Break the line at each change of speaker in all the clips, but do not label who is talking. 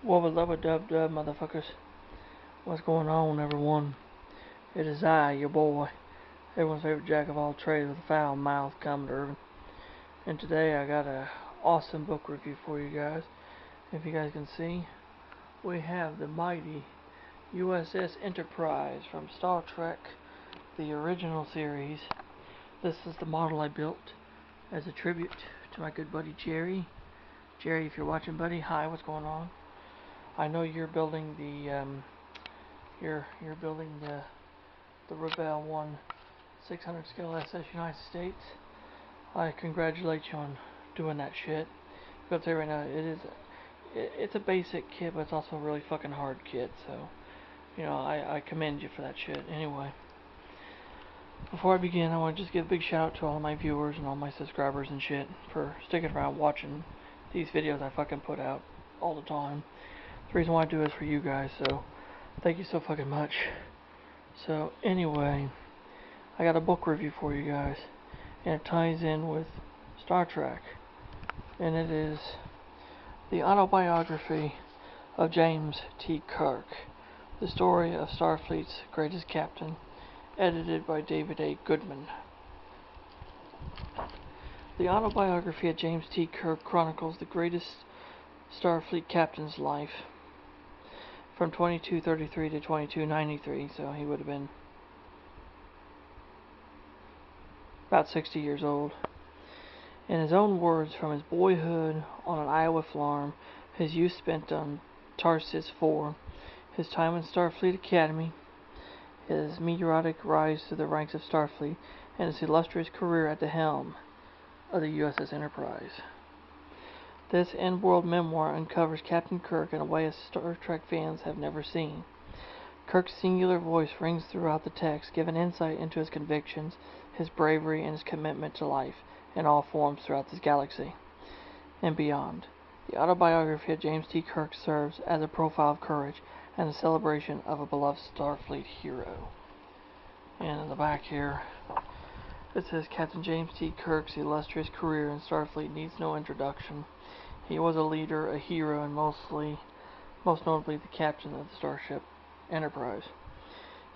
Wubba lubba dub dub, motherfuckers. What's going on, everyone? It is I, your boy, everyone's favorite jack of all trades with a foul mouth, Common Urban. And today I got a awesome book review for you guys. If you guys can see, we have the mighty USS Enterprise from Star Trek, the original series. This is the model I built as a tribute to my good buddy Jerry. Jerry, if you're watching, buddy, hi, what's going on? I know you're building the you're building the Rebel 1 600 scale SS United States. I congratulate you on doing that shit. I'll tell you right now, it's a basic kit, but it's also a really fucking hard kit. So, you know, I commend you for that shit. Anyway, before I begin, I want to just give a big shout out to all my viewers and all my subscribers and shit for sticking around watching these videos I fucking put out all the time. The reason why I do it is for you guys, so thank you so fucking much. So anyway, I got a book review for you guys, and it ties in with Star Trek, and it is the autobiography of James T. Kirk, the story of Starfleet's greatest captain, edited by David A. Goodman. The autobiography of James T. Kirk chronicles the greatest Starfleet captain's life from 2233 to 2293, so he would have been about 60 years old. In his own words, from his boyhood on an Iowa farm, his youth spent on Tarsis 4, his time in Starfleet Academy, his meteoric rise to the ranks of Starfleet, and his illustrious career at the helm of the USS Enterprise. This in-world memoir uncovers Captain Kirk in a way Star Trek fans have never seen. Kirk's singular voice rings throughout the text, giving insight into his convictions, his bravery, and his commitment to life in all forms throughout this galaxy and beyond. The autobiography of James T. Kirk serves as a profile of courage and a celebration of a beloved Starfleet hero. And in the back here, it says Captain James T. Kirk's illustrious career in Starfleet needs no introduction. He was a leader, a hero, and most notably the captain of the starship Enterprise.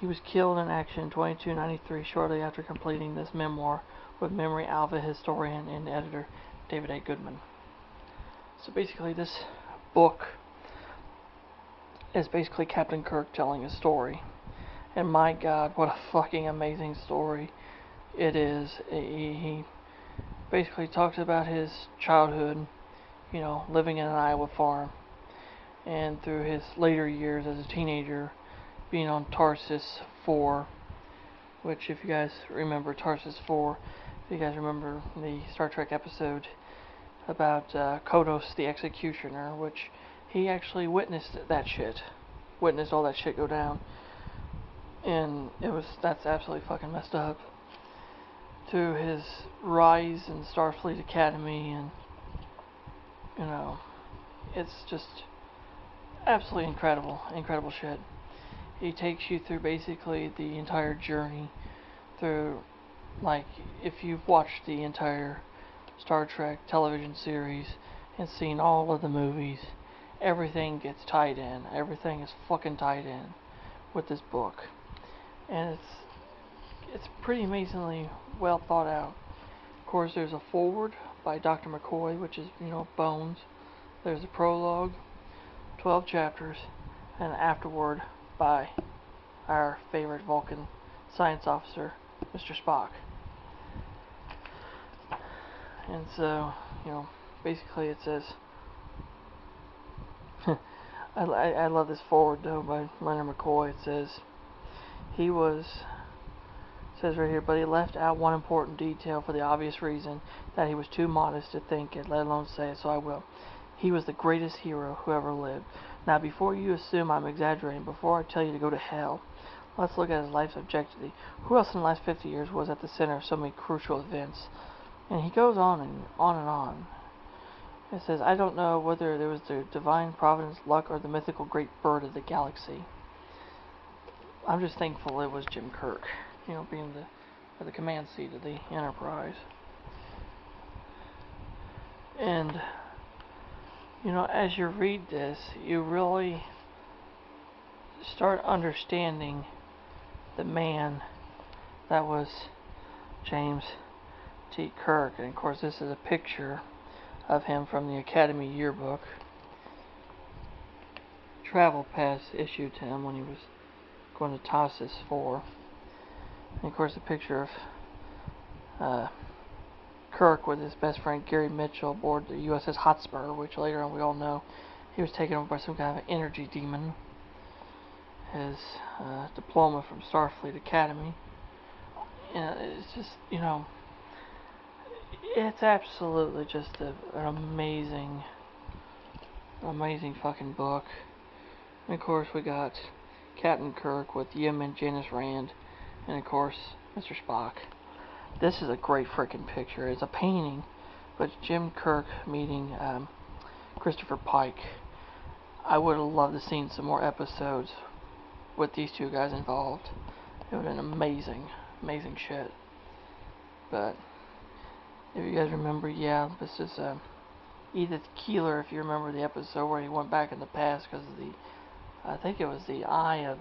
He was killed in action in 2293 shortly after completing this memoir with Memory Alpha historian and editor David A. Goodman. So basically this book is basically Captain Kirk telling his story. And my God, what a fucking amazing story it is. He basically talks about his childhood, you know, living in an Iowa farm, and through his later years as a teenager being on Tarsis 4, which, if you guys remember Tarsis 4, if you guys remember the Star Trek episode about Kodos the Executioner, which he actually witnessed that shit, witnessed all that shit go down, and that's absolutely fucking messed up. To his rise in Starfleet Academy, and you know, it's just absolutely incredible shit. He takes you through basically the entire journey through, like, if you've watched the entire Star Trek television series and seen all of the movies, everything gets tied in. Everything is fucking tied in with this book. And it's pretty amazingly well thought out. Of course, there's a foreword by Dr. McCoy, which is, you know, Bones. There's a prologue, 12 chapters, and an afterword by our favorite Vulcan science officer, Mr. Spock. And so, you know, basically it says, I love this foreword though by Leonard McCoy. It says, says right here, but he left out one important detail for the obvious reason that he was too modest to think it, let alone say it, so I will. He was the greatest hero who ever lived. Now, before you assume I'm exaggerating, before I tell you to go to hell, let's look at his life's objectivity. Who else in the last 50 years was at the center of so many crucial events? And he goes on and on and on. It says, I don't know whether there was the divine providence, luck, or the mythical great bird of the galaxy. I'm just thankful it was Jim Kirk, you know, being the command seat of the Enterprise. And As you read this, you really start understanding the man that was James T. Kirk. And of course, this is a picture of him from the Academy yearbook. Travel pass issued to him when he was going to Tassis 4. And of course, a picture of Kirk with his best friend Gary Mitchell aboard the USS Hotspur, which later on we all know he was taken over by some kind of energy demon. His diploma from Starfleet Academy. It's just, it's absolutely just an amazing fucking book. And of course we got Captain Kirk with Yim and Janice Rand, and of course Mr. Spock. This is a great freaking picture. It's a painting, but Jim Kirk meeting Christopher Pike. I would have loved to seen some more episodes with these two guys involved. It would have been amazing shit. But if you guys remember, this is Edith Keeler. If you remember the episode where he went back in the past because of I think it was the eye of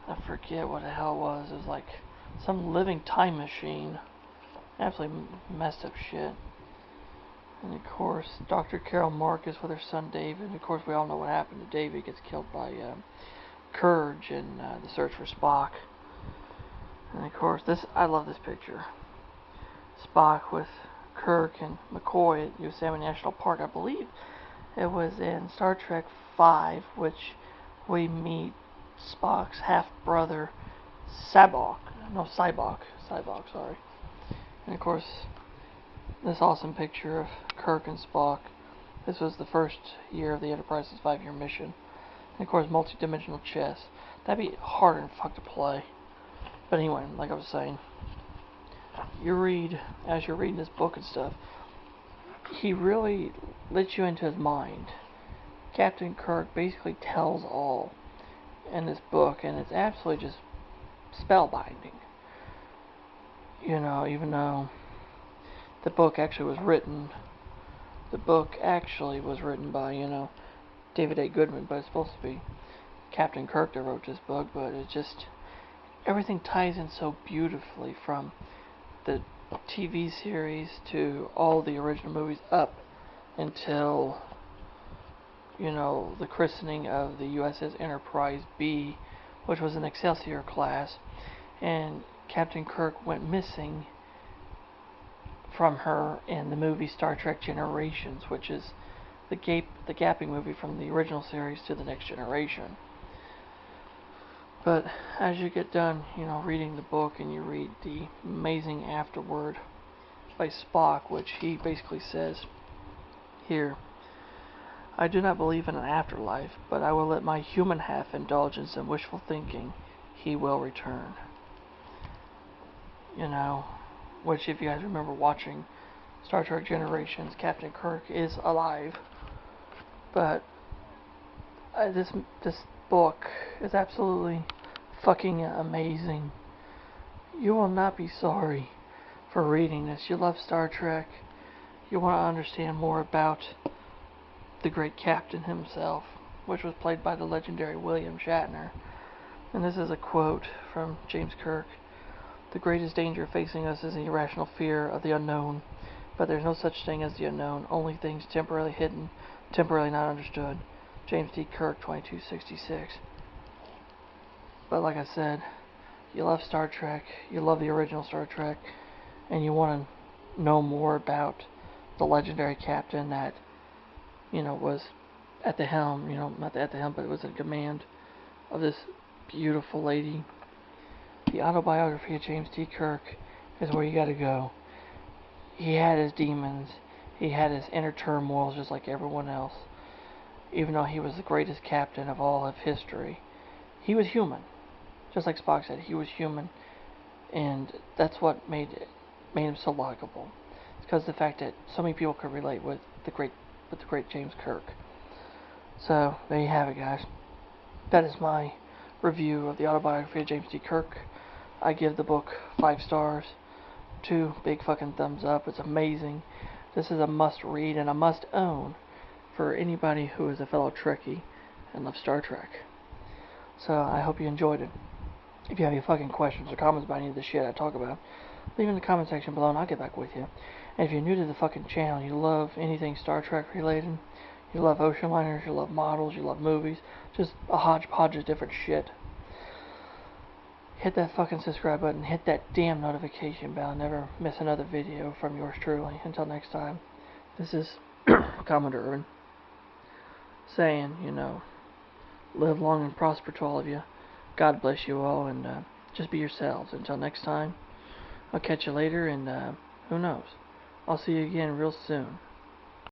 I forget what the hell it was. It was like some living time machine. Absolutely messed up shit. And of course, Dr. Carol Marcus with her son David. And of course, we all know what happened to David. He gets killed by Kirk in the search for Spock. And of course, I love this picture. Spock with Kirk and McCoy at Yosemite National Park. I believe it was in Star Trek V, which we meet Spock's half-brother, Sybok, sorry. And of course, this awesome picture of Kirk and Spock. This was the first year of the Enterprise's 5-year mission. And of course, multi-dimensional chess. That'd be hard and fuck to play. But anyway, like I was saying, as you're reading this book and stuff, he really lets you into his mind. Captain Kirk basically tells all in this book, and it's absolutely just spellbinding. Even though the book actually was written by, David A. Goodman, but it's supposed to be Captain Kirk that wrote this book, but it's just, everything ties in so beautifully from the TV series to all the original movies up until, the christening of the USS Enterprise B, which was an Excelsior class, and Captain Kirk went missing from her in the movie Star Trek Generations, which is the gapping movie from the original series to the Next Generation. But as you get done, reading the book and you read the amazing afterword by Spock, which he basically says here, I do not believe in an afterlife, but I will let my human half indulge in some wishful thinking. He will return. Which if you guys remember watching Star Trek Generations, Captain Kirk is alive. But this book is absolutely fucking amazing. You will not be sorry for reading this. You love Star Trek. You want to understand more about the great captain himself, which was played by the legendary William Shatner. And this is a quote from James Kirk. The greatest danger facing us is the irrational fear of the unknown. But there's no such thing as the unknown, only things temporarily hidden, temporarily not understood. James T. Kirk, 2266. But like I said, you love Star Trek, you love the original Star Trek, and you want to know more about the legendary captain that, was at the helm, not at the helm, but it was in command of this beautiful lady. The autobiography of James T. Kirk is where you gotta go. He had his demons, he had his inner turmoils just like everyone else. Even though he was the greatest captain of all of history, he was human. Just like Spock said, he was human, and that's what made him so likable. It's because of the fact that so many people could relate with the great James Kirk. So there you have it, guys. That is my review of the autobiography of James T. Kirk. I give the book 5 stars, 2 big fucking thumbs up. It's amazing. This is a must read and a must own for anybody who is a fellow Trekkie and loves Star Trek. So I hope you enjoyed it. If you have any fucking questions or comments about any of the shit I talk about, leave in the comment section below and I'll get back with you. And if you're new to the fucking channel, you love anything Star Trek related, you love ocean liners, you love models, you love movies, just a hodgepodge of different shit, hit that fucking subscribe button, hit that damn notification bell, never miss another video from yours truly. Until next time, this is Commodore Irvin saying, live long and prosper to all of you. God bless you all, and just be yourselves. Until next time, I'll catch you later, and who knows? I'll see you again real soon.